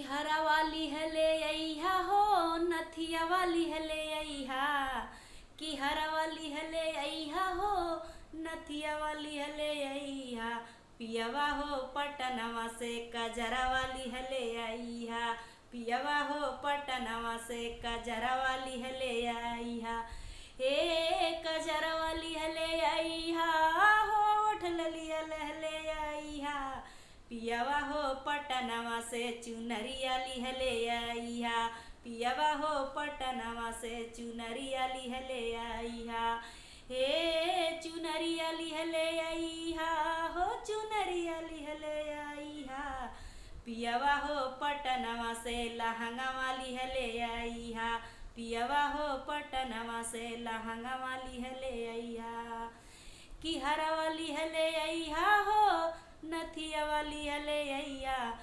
हरा वाली है ले अइहा हो, नथिया वाली है ले अइहा। कि हरा वाली है ले अइहा हो, नथिया वाली है ले अइहा। पियवा हो पटनवा से कजरा वाली है ले अइहा। पियवा हो पटनवा से कजरा वाली है ले अइहा। ए कजरा वाली है ले अइहा हो, उठ ललिया ले अइहा। पियवा हो पटनवा से चुनरिया लिहले आइहा। पियवा हो पटनवा से चुनरिया लिहले आइहा। हे चुनरिया लिहले आइहा हो, चुनरिया लिहले आइहा। पियवा हो पटनवा से लहंगा लिहले आइहा। पियवा हो पटनवा से लहंगा लिहले आइहा। कि हरा वाली हले अइहा हो, नथिया वाली हले अइहा।